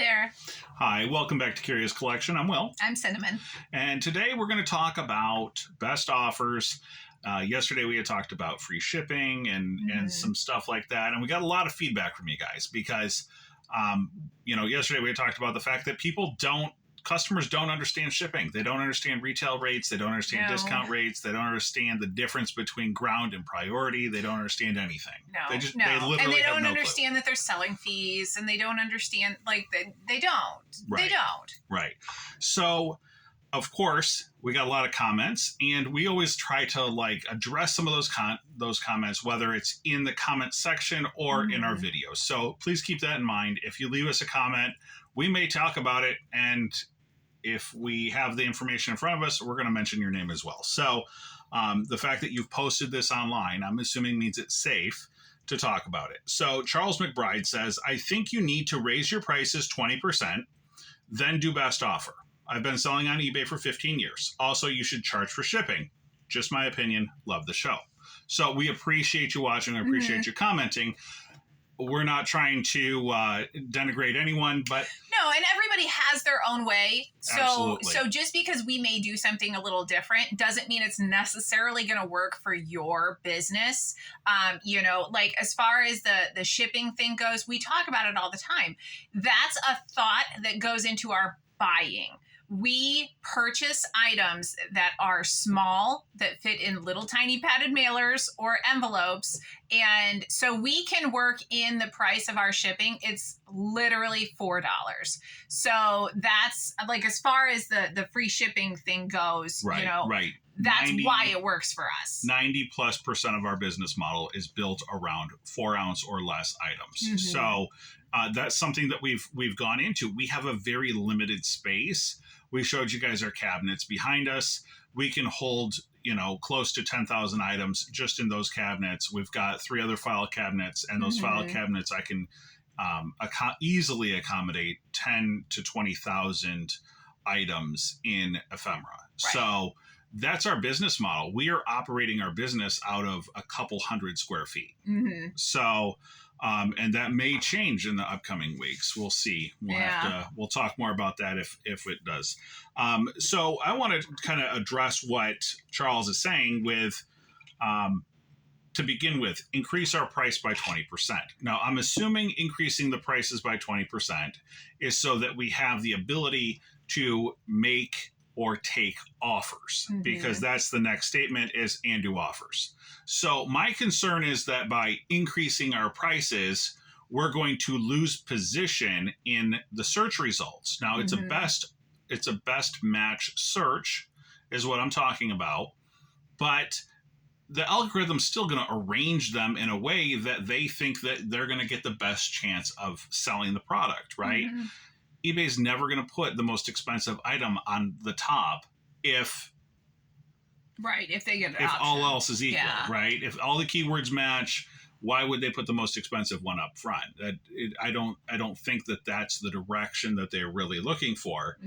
there. Hi, welcome back to Curious Collection. I'm Will. I'm Cinnamon. And today we're going to talk about best offers. Yesterday we had talked about free shipping and some stuff like that. And we got a lot of feedback from you guys because, yesterday we had talked about the fact that customers don't understand shipping. They don't understand retail rates. They don't understand discount rates. They don't understand the difference between ground and priority. They don't understand anything. They literally and they don't understand that there's selling fees, and they don't understand, they don't. Right. They don't. Right. So, of course, we got a lot of comments, and we always try to address some of those comments, whether it's in the comment section or in our videos. So please keep that in mind. If you leave us a comment, we may talk about it, and if we have the information in front of us, we're going to mention your name as well. So the fact that you've posted this online, I'm assuming means it's safe to talk about it. So Charles McBride says, I think you need to raise your prices 20%, then do best offer. I've been selling on eBay for 15 years. Also, you should charge for shipping. Just my opinion. Love the show. So we appreciate you watching. I appreciate you commenting. We're not trying to denigrate anyone, but no, and everybody has their own way. So just because we may do something a little different doesn't mean it's necessarily going to work for your business. As far as the shipping thing goes, we talk about it all the time. That's a thought that goes into our buying. We purchase items that are small, that fit in little tiny padded mailers or envelopes. And so we can work in the price of our shipping. It's literally $4. So that's as far as the free shipping thing goes, right. That's why it works for us. 90+% of our business model is built around 4 ounce or less items. So that's something that we've gone into. We have a very limited space. We showed you guys our cabinets behind us. We can hold, close to 10,000 items just in those cabinets. We've got 3 other file cabinets, and those file cabinets I can easily accommodate 10 to 20,000 items in ephemera. Right. So that's our business model. We are operating our business out of a couple hundred square feet. So, and that may change in the upcoming weeks. We'll see. We'll talk more about that if it does. So I want to kind of address what Charles is saying with, to begin with, increase our price by 20%. Now, I'm assuming increasing the prices by 20% is so that we have the ability to make or take offers, because that's the next statement is and do offers. So my concern is that by increasing our prices, we're going to lose position in the search results. Now it's a best match search is what I'm talking about, but the algorithm's still going to arrange them in a way that they think that they're going to get the best chance of selling the product, right? eBay's never going to put the most expensive item on the top if they get an if option. All else is equal, right? If all the keywords match, why would they put the most expensive one up front? I don't think that that's the direction that they're really looking for.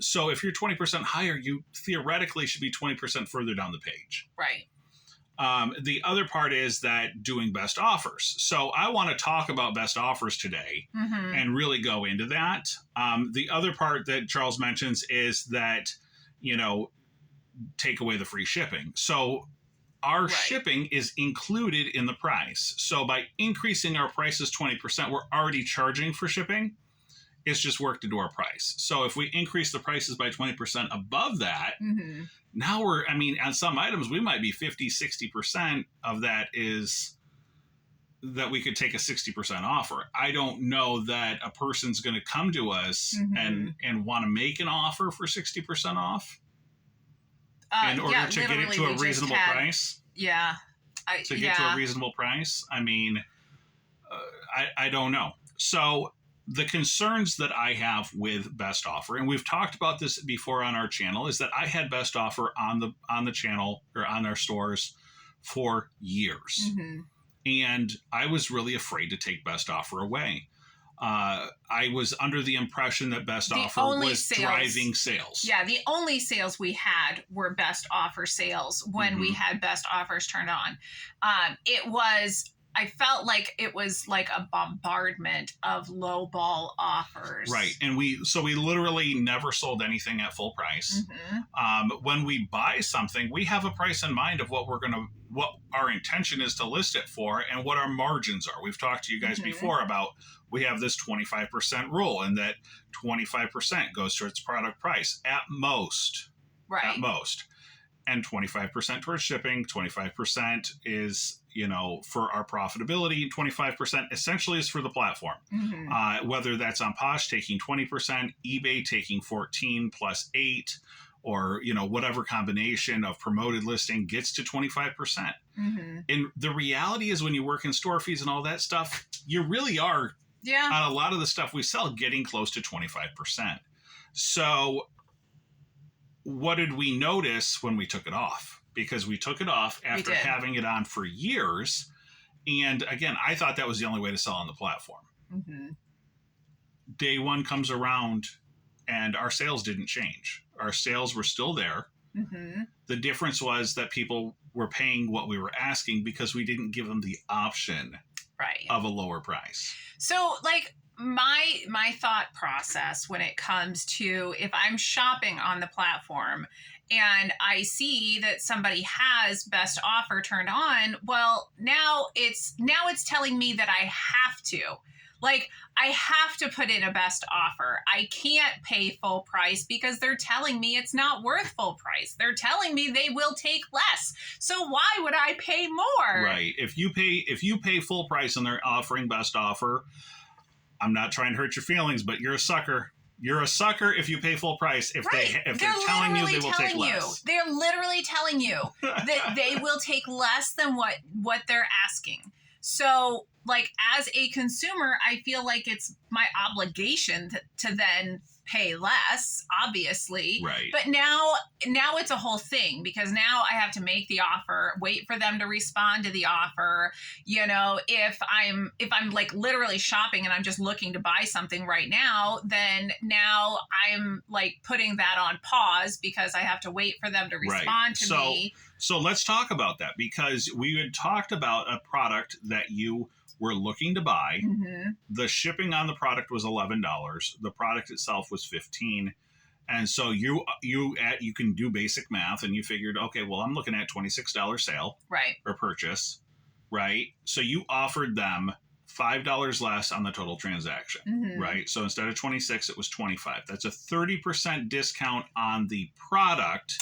So if you're 20% higher, you theoretically should be 20% further down the page. Right. The other part is that doing best offers. So I want to talk about best offers today and really go into that. The other part that Charles mentions is that, take away the free shipping. So our shipping is included in the price. So by increasing our prices 20%, we're already charging for shipping. It's just worked into our price. So if we increase the prices by 20% above that, now on some items, we might be 50, 60% of that is that we could take a 60% offer. I don't know that a person's going to come to us and want to make an offer for 60% off in order to get it to a reasonable price. Yeah. To get to a reasonable price. I don't know. So the concerns that I have with best offer, and we've talked about this before on our channel, is that I had best offer on the channel or on our stores for years. And I was really afraid to take best offer away. I was under the impression that best offer was driving sales. Yeah, the only sales we had were best offer sales when we had best offers turned on. It was I felt like it was like a bombardment of low ball offers. Right. And we literally never sold anything at full price. When we buy something, we have a price in mind of what our intention is to list it for and what our margins are. We've talked to you guys before about, we have this 25% rule, and that 25% goes towards product price at most. Right. At most. And 25% towards shipping, 25% is, for our profitability, 25% essentially is for the platform. Whether that's on Posh taking 20%, eBay taking 14 plus 8, or, whatever combination of promoted listing gets to 25%. And the reality is, when you work in store fees and all that stuff, you really are, on a lot of the stuff we sell, getting close to 25%. So what did we notice when we took it off? Because we took it off after having it on for years. And again, I thought that was the only way to sell on the platform. Day one comes around and our sales didn't change. Our sales were still there. The difference was that people were paying what we were asking because we didn't give them the option of a lower price. So like, my thought process when it comes to, if I'm shopping on the platform and I see that somebody has best offer turned on, well, now it's telling me that I have to. Like, I have to put in a best offer. I can't pay full price because they're telling me it's not worth full price. They're telling me they will take less. So why would I pay more? Right. If you pay full price and they're offering best offer, I'm not trying to hurt your feelings, but you're a sucker. You're a sucker if you pay full price. If they're telling you they will take less. They're literally telling you that they will take less than what they're asking. So, like, as a consumer, I feel like it's my obligation to then pay less, obviously. Right. But now it's a whole thing, because now I have to make the offer, wait for them to respond to the offer. If I'm like literally shopping and I'm just looking to buy something right now, then now I'm like putting that on pause because I have to wait for them to respond to me. So let's talk about that, because we had talked about a product that you were looking to buy. The shipping on the product was $11. The product itself was $15. And so you can do basic math, and you figured, okay, well, I'm looking at $26 sale or purchase, right? So you offered them $5 less on the total transaction, right? So instead of 26, it was 25. That's a 30% discount on the product,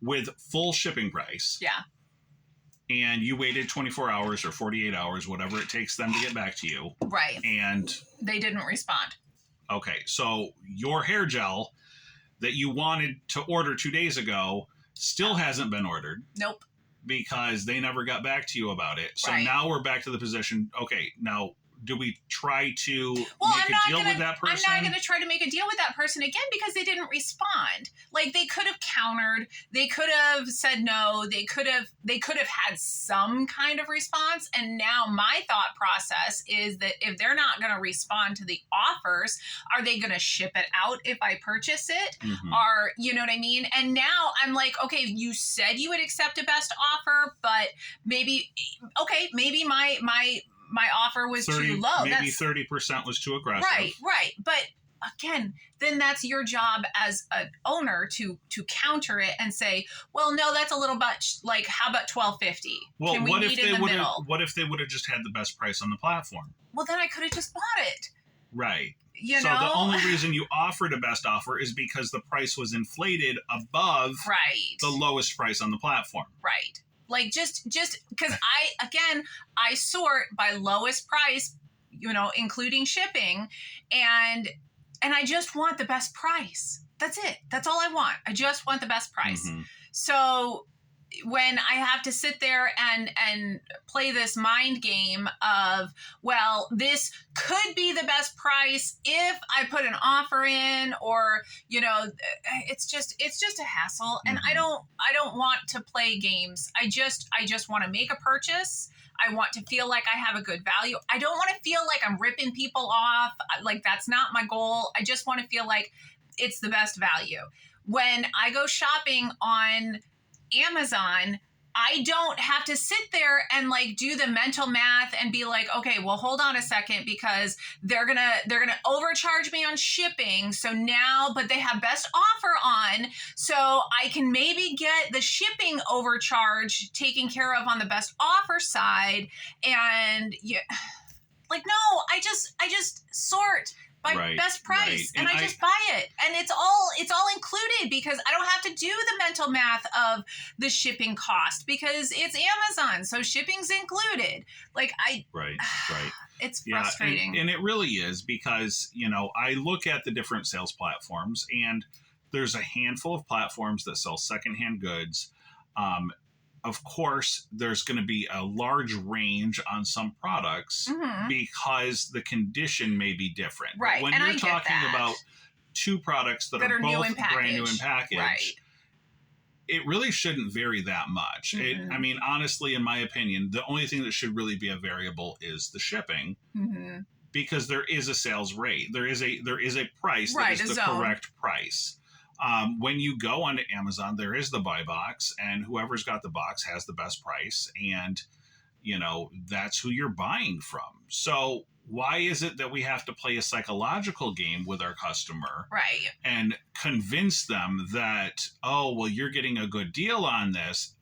with full shipping price. Yeah. And you waited 24 hours or 48 hours, whatever it takes them to get back to you. Right. And they didn't respond. Okay. So your hair gel that you wanted to order 2 days ago still hasn't been ordered. Nope. Because they never got back to you about it. So now we're back to the position. Okay. Now, do we try to make a deal with that person? I'm not going to try to make a deal with that person again because they didn't respond. Like, they could have countered. They could have said no. They could have had some kind of response. And now my thought process is that if they're not going to respond to the offers, are they going to ship it out if I purchase it? Or, you know what I mean? And now I'm like, okay, you said you would accept a best offer, but maybe my offer was too low. Maybe 30% was too aggressive. Right. But again, then that's your job as an owner to counter it and say, well, no, that's a little much. Like, how about $12.50? Well, Can we meet in the middle? What if they would have just had the best price on the platform? Well, then I could have just bought it. Right. So the only reason you offered a best offer is because the price was inflated above the lowest price on the platform. Right. Like, just because I sort by lowest price, including shipping, and I just want the best price. That's it. That's all I want. I just want the best price. So when I have to sit there and play this mind game of, well, this could be the best price if I put an offer in, or, it's just a hassle. And I don't want to play games. I just want to make a purchase. I want to feel like I have a good value. I don't want to feel like I'm ripping people off. Like, that's not my goal. I just want to feel like it's the best value. When I go shopping on Amazon, I don't have to sit there and like do the mental math and be like, okay, well, hold on a second, because they're gonna overcharge me on shipping. So now, but they have best offer on, so I can maybe get the shipping overcharge taken care of on the best offer side. And yeah, like, no, I just sort by best price, and I just buy it, and it's all included, because I don't have to do the mental math of the shipping cost, because it's Amazon, so shipping's included. Like right. It's frustrating. And it really is, because, you know, I look at the different sales platforms, and there's a handful of platforms that sell secondhand goods. Of course, there's going to be a large range on some products because the condition may be different. Right. But when you're talking about two products that are both brand new in package, it really shouldn't vary that much. I mean, honestly, in my opinion, the only thing that should really be a variable is the shipping, because there is a sales rate. There is a price that is the correct price. When you go onto Amazon, there is the buy box, and whoever's got the box has the best price, and, you know, that's who you're buying from. So why is it that we have to play a psychological game with our customer and convince them that, oh, well, you're getting a good deal on this?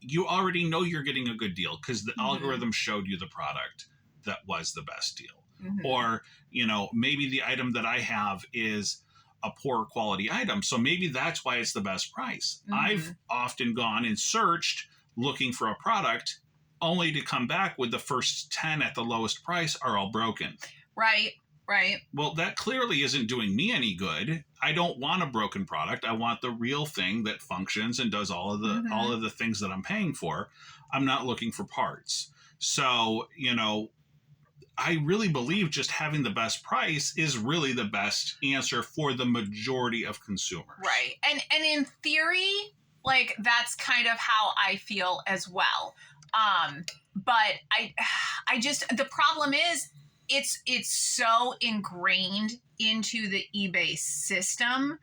You already know you're getting a good deal because the algorithm showed you the product that was the best deal. Or, you know, maybe the item that I have is a poor quality item, so maybe that's why it's the best price. I've often gone and searched looking for a product only to come back with the first 10 at the lowest price are all broken. Right. Well, that clearly isn't doing me any good. I don't want a broken product. I want the real thing that functions and does all of the things that I'm paying for. I'm not looking for parts. So, you know, I really believe just having the best price is really the best answer for the majority of consumers. Right. And in theory, like, that's kind of how I feel as well. But I just, the problem is it's so ingrained into the eBay system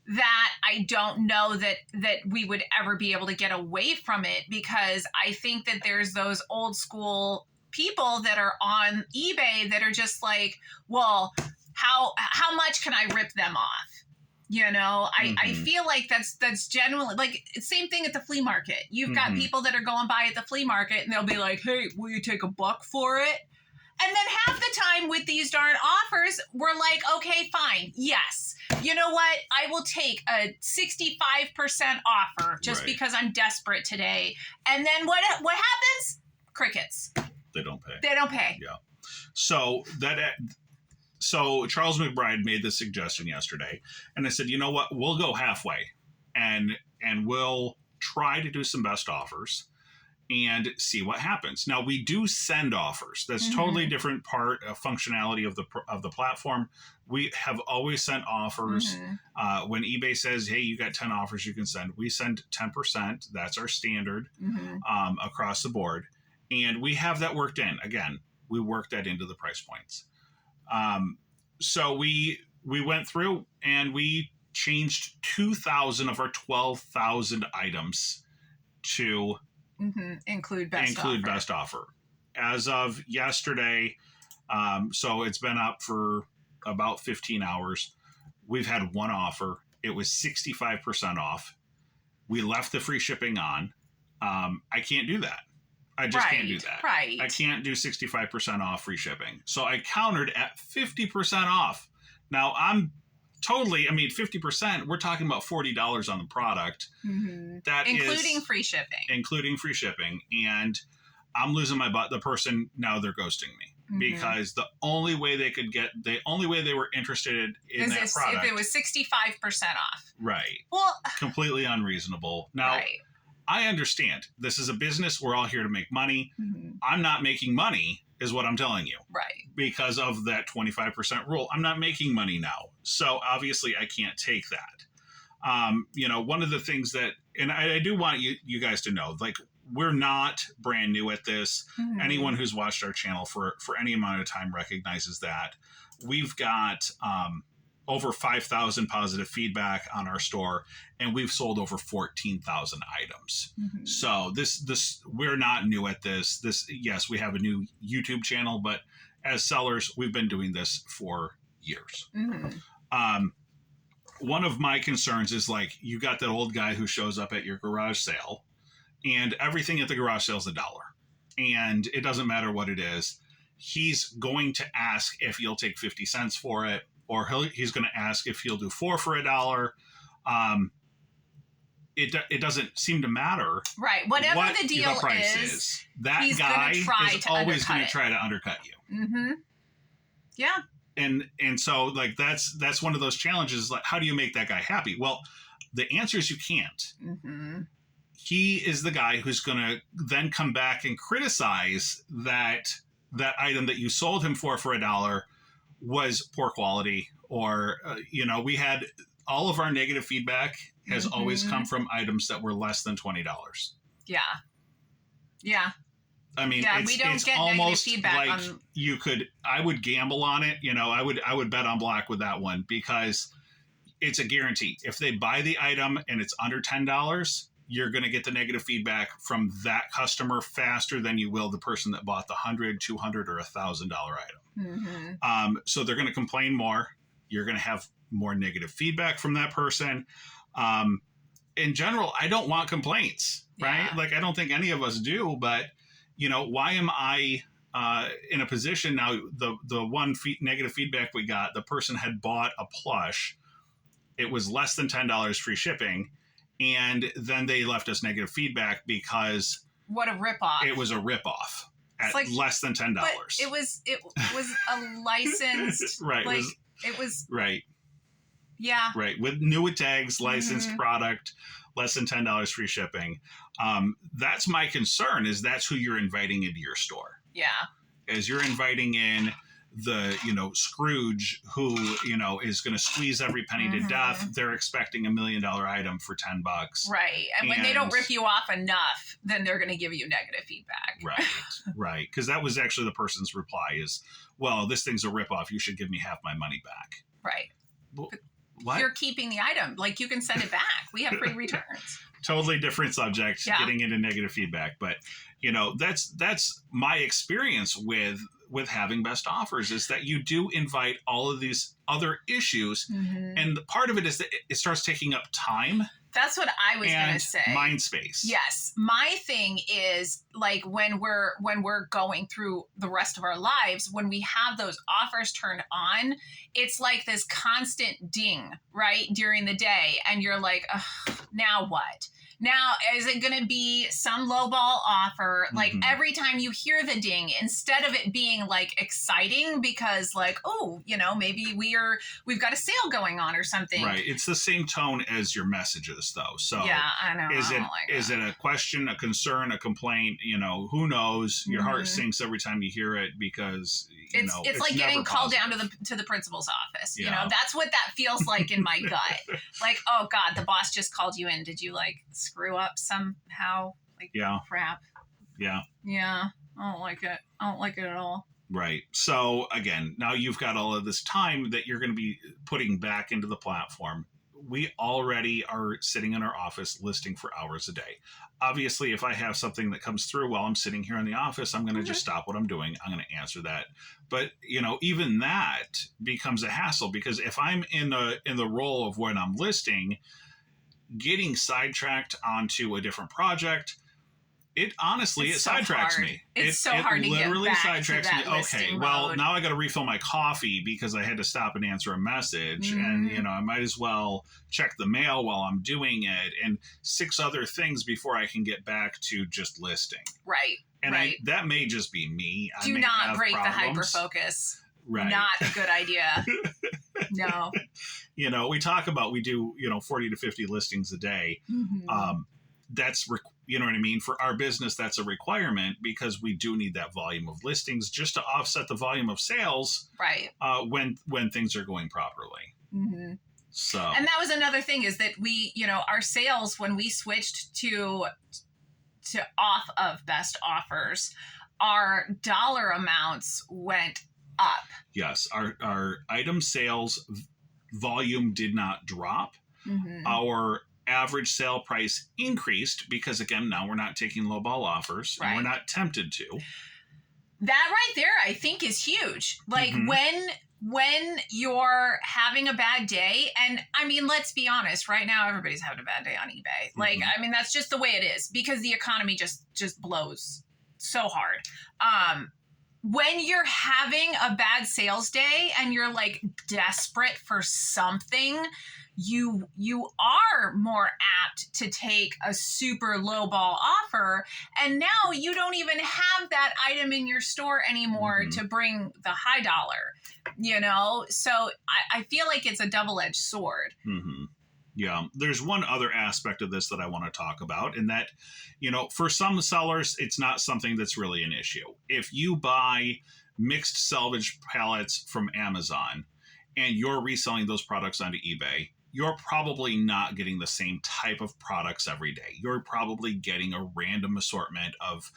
that I don't know that we would ever be able to get away from it, because I think that there's those old school people that are on eBay that are just like, well, how much can I rip them off? You know, I feel like that's generally, like, same thing at the flea market. You've got people that are going by at the flea market, and they'll be like, hey, will you take $1 for it? And then half the time with these darn offers, we're like, okay, fine. Yes. You know what? I will take a 65% offer just because I'm desperate today. And then what happens? Crickets. They don't pay. Yeah. So Charles McBride made this suggestion yesterday, and I said, you know what? We'll go halfway, and we'll try to do some best offers and see what happens. Now, we do send offers. That's totally different part of functionality of the platform. We have always sent offers. When eBay says, hey, you got 10 offers you can send, we send 10%. That's our standard across the board. And we have that worked in. Again, we worked that into the price points. So we went through and we changed 2,000 of our 12,000 items to include best offer. As of yesterday, so it's been up for about 15 hours. We've had one offer. It was 65% off. We left the free shipping on. I can't do that. I just can't do that. Right. I can't do 65% off free shipping. So I countered at 50% off. Now I'm totally, 50%, we're talking about $40 on the product. That including free shipping. Including free shipping. And I'm losing my butt. The person, now they're ghosting me. Because the only way they were interested in that product. If it was 65% off. Right. Well, completely unreasonable. Now, I understand this is a business. We're all here to make money. I'm not making money is what I'm telling you. Right. Because of that 25% rule. I'm not making money now. So obviously I can't take that. One of the things that, and I do want you guys to know, like, we're not brand new at this. Anyone who's watched our channel for any amount of time recognizes that. We've got over 5,000 positive feedback on our store, and we've sold over 14,000 items. Mm-hmm. So this we're not new at this. Yes, we have a new YouTube channel, but as sellers, we've been doing this for years. Mm-hmm. One of my concerns is, like, you got that old guy who shows up at your garage sale, and everything at the garage sale is $1, and it doesn't matter what it is. He's going to ask if you'll take 50 cents for it, or he's going to ask if he'll do 4 for $1. It doesn't seem to matter. Right. Whatever what the deal is, that guy is always going to try to undercut you. Mm-hmm. Yeah. And so, like, that's one of those challenges. Like, how do you make that guy happy? Well, the answer is you can't. Mm-hmm. He is the guy who's going to then come back and criticize that item that you sold him for $1 was poor quality, or we had all of our negative feedback has mm-hmm. always come from items that were less than $20. Yeah. Yeah. I mean, we don't get almost negative feedback like I would gamble on it. I would bet on black with that one, because it's a guarantee. If they buy the item and it's under $10, you're going to get the negative feedback from that customer faster than you will the person that bought the $100, $200, or $1,000 item. Mm-hmm. So they're going to complain more. You're going to have more negative feedback from that person. In general, I don't want complaints, right? Yeah. Like, I don't think any of us do, but why am I in a position now? The one negative feedback we got, the person had bought a plush. It was less than $10 free shipping. And then they left us negative feedback because what a ripoff! It was a ripoff at less than $10. But it was a licensed right. It was right. Yeah. Right. With new tags, licensed mm-hmm. product, less than $10 free shipping. That's my concern, is that's who you're inviting into your store. Yeah. As you're inviting in the, Scrooge who, is going to squeeze every penny mm-hmm. to death. They're expecting $1 million item for $10. Right. And when they don't rip you off enough, then they're going to give you negative feedback. Right. Right. Because that was actually the person's reply is, well, this thing's a ripoff. You should give me half my money back. Right. Well, what? You're keeping the item. Like, you can send it back. We have free returns. Totally different subject, yeah. Getting into negative feedback. But, that's my experience with having best offers, is that you do invite all of these other issues. Mm-hmm. And part of it is that it starts taking up time. That's what I was going to say. Mind space. Yes. My thing is, like, when we're going through the rest of our lives, when we have those offers turned on, it's like this constant ding, right, during the day. And you're like, now what? Now, is it going to be some lowball offer? Like, mm-hmm. every time you hear the ding, instead of it being like exciting because, like, maybe we've got a sale going on or something. Right. It's the same tone as your messages, though. So yeah, I know. Is it a question, a concern, a complaint? Who knows? Your mm-hmm. heart sinks every time you hear it, because it's like getting called down to the principal's office. Yeah. That's what that feels like in my gut. Like, oh God, the boss just called you in. Did you screw up somehow? Yeah. Crap. Yeah. Yeah. I don't like it. I don't like it at all. Right. So again, now you've got all of this time that you're going to be putting back into the platform. We already are sitting in our office listing for hours a day. Obviously, if I have something that comes through while I'm sitting here in the office, I'm going to mm-hmm. just stop what I'm doing. I'm going to answer that. But, even that becomes a hassle, because if I'm in the role of when I'm listing, getting sidetracked onto a different project, it honestly so sidetracks me. It's so hard to get back to that. It literally sidetracks me. Okay, well, now I got to refill my coffee because I had to stop and answer a message, mm-hmm. and I might as well check the mail while I'm doing it, and 6 other things before I can get back to just listing. Right. And right. That may just be me. Do not break the hyper focus. Right. Not a good idea. No. We talk about, we do 40 to 50 listings a day. Mm-hmm. That's you know what I mean? For our business, that's a requirement, because we do need that volume of listings just to offset the volume of sales. Right. When things are going properly. Mm-hmm. So. And that was another thing, is that we, our sales, when we switched to off of best offers, our dollar amounts went up. Yes. Our item sales volume did not drop. Our average sale price increased because, again, now we're not taking lowball offers and we're not tempted to. That right there, I think, is huge. Like when you're having a bad day, and I mean, let's be honest, right now everybody's having a bad day on eBay. Like, I mean, that's just the way it is because the economy just blows so hard. When you're having a bad sales day and you're like desperate for something, you are more apt to take a super low ball offer, and now you don't even have that item in your store anymore to bring the high dollar, you know? So I feel like it's a double-edged sword. Yeah, there's one other aspect of this that I want to talk about, and that, you know, for some sellers, it's not something that's really an issue. If you buy mixed salvage pallets from Amazon and you're reselling those products onto eBay, you're probably not getting the same type of products every day. You're probably getting a random assortment of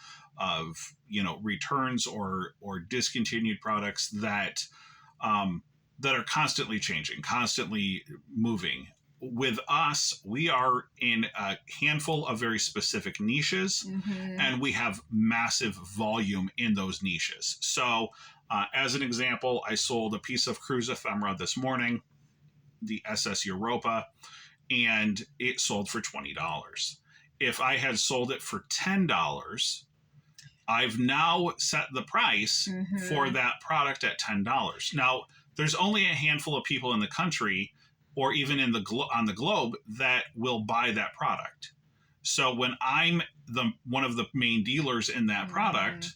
you know, returns or discontinued products that that are constantly changing, constantly moving. With us, we are in a handful of very specific niches, and we have massive volume in those niches. So, as an example, I sold a piece of cruise ephemera this morning, the SS Europa, and it sold for $20. If I had sold it for $10, I've now set the price for that product at $10. Now, there's only a handful of people in the country or even in on the globe that will buy that product. So when I'm one of the main dealers in that product,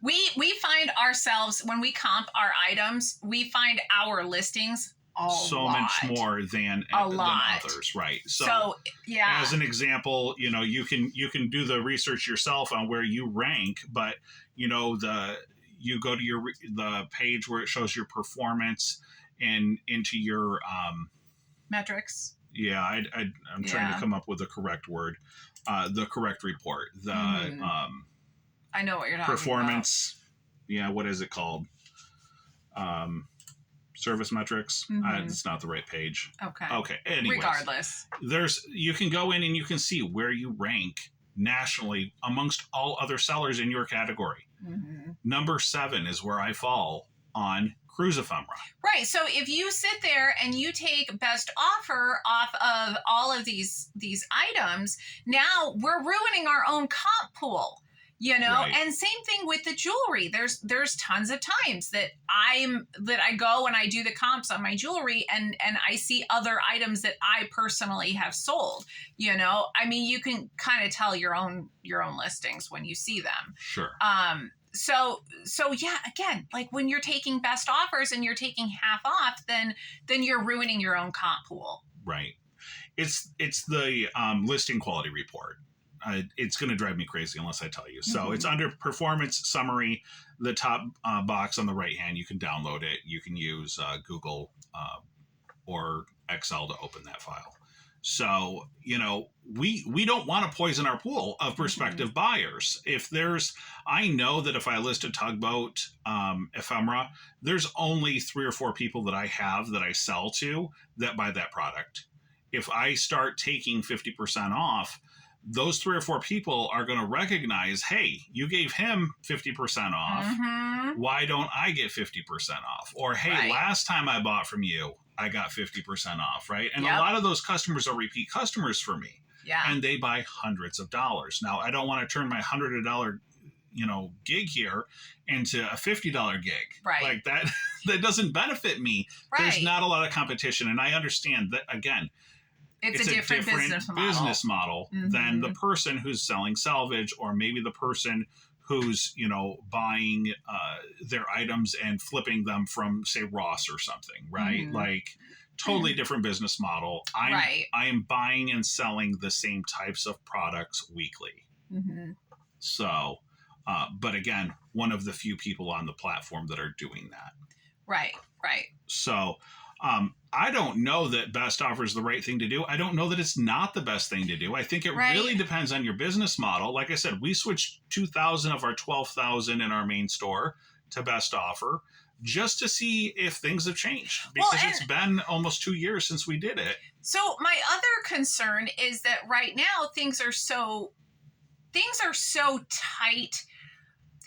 we find ourselves, when we comp our items, we find our listings much more than others, right? So yeah. As an example, you know, you can do the research yourself on where you rank, but you know, you go to the page where it shows your performance and into your metrics. Yeah, I'm trying to come up with the correct word, the correct report. The I know what you're talking performance. About. Yeah, what is it called? Service metrics. It's not the right page. Okay. Anyways, regardless, you can go in and you can see where you rank nationally amongst all other sellers in your category. Number 7 is where I fall on cruise ephemera. Right. So if you sit there and you take best offer off of all of these items, now we're ruining our own comp pool. You know, and same thing with the jewelry. There's tons of times that I go and I do the comps on my jewelry and I see other items that I personally have sold. You know, I mean, you can kind of tell your own listings when you see them. Sure. So yeah, again, like when you're taking best offers and you're taking half off, then you're ruining your own comp pool. Right. It's the listing quality report. It's going to drive me crazy unless I tell you. So it's under performance summary, the top box on the right hand. You can download it. You can use Google or Excel to open that file. So, you know, we don't want to poison our pool of prospective buyers. I know that if I list a tugboat ephemera, there's only 3 or 4 people that I have that I sell to that buy that product. If I start taking 50% off, those 3 or 4 people are going to recognize, hey, you gave him 50% off. Why don't I get 50% off? Or, hey, last time I bought from you, I got 50% off, right? And a lot of those customers are repeat customers for me. Yeah. And they buy hundreds of dollars. Now, I don't want to turn my $100, gig here into a $50 gig. Right. Like that doesn't benefit me. Right. There's not a lot of competition. And I understand that, again, it's a different business model than the person who's selling salvage, or maybe the person who's, buying their items and flipping them from, say, Ross or something, right? Like totally different business model. I am buying and selling the same types of products weekly. So, but again, one of the few people on the platform that are doing that. Right. So, I don't know that best offer is the right thing to do. I don't know that it's not the best thing to do. I think it really depends on your business model. Like I said, we switched 2,000 of our 12,000 in our main store to best offer. just to see if things have changed, because it's been almost 2 years since we did it. So my other concern is that right now things are so tight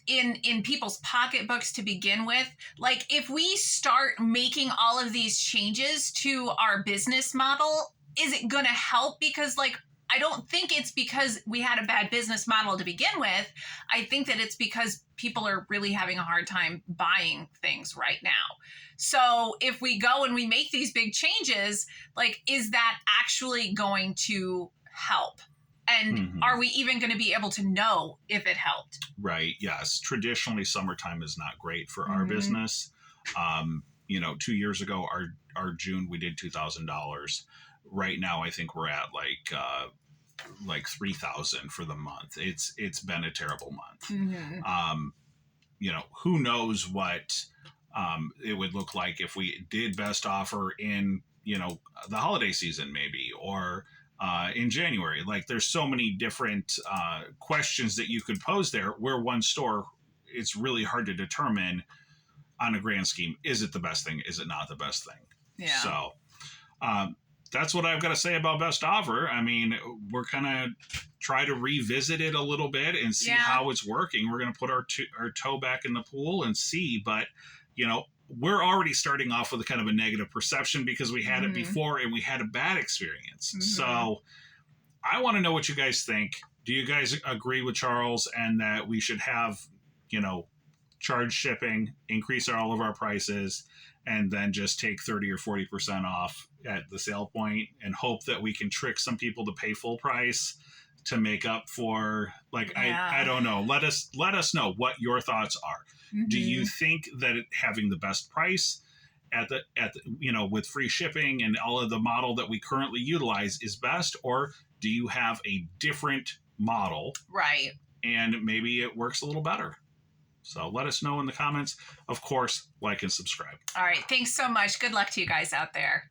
in people's pocketbooks to begin with. Like, if we start making all of these changes to our business model, is it going to help? Because, like, I don't think it's because we had a bad business model to begin with. I think that it's because people are really having a hard time buying things right now. So if we go and we make these big changes, like, is that actually going to help? And are we even going to be able to know if it helped? Right. Yes. Traditionally, summertime is not great for our business. 2 years ago, our June, we did $2,000. Right now, I think we're at like 3,000 for the month. It's been a terrible month. Who knows what it would look like if we did best offer in the holiday season, maybe, or in January. Like, there's so many different questions that you could pose there. Where one store, it's really hard to determine on a grand scheme, is it the best thing? Is it not the best thing? Yeah. So that's what I've got to say about best offer. I mean, we're going to try to revisit it a little bit and see how it's working. We're going to put our toe back in the pool and see. But, we're already starting off with a kind of a negative perception because we had it before and we had a bad experience. So I want to know what you guys think. Do you guys agree with Charles and that we should have, charge shipping, increase all of our prices, and then just take 30 or 40% off at the sale point and hope that we can trick some people to pay full price to make up for, like, I don't know. Let us know what your thoughts are. Do you think that having the best price at the with free shipping and all of the model that we currently utilize is best, or do you have a different model? Right. And maybe it works a little better. So let us know in the comments. Of course, like and subscribe. All right. Thanks so much. Good luck to you guys out there.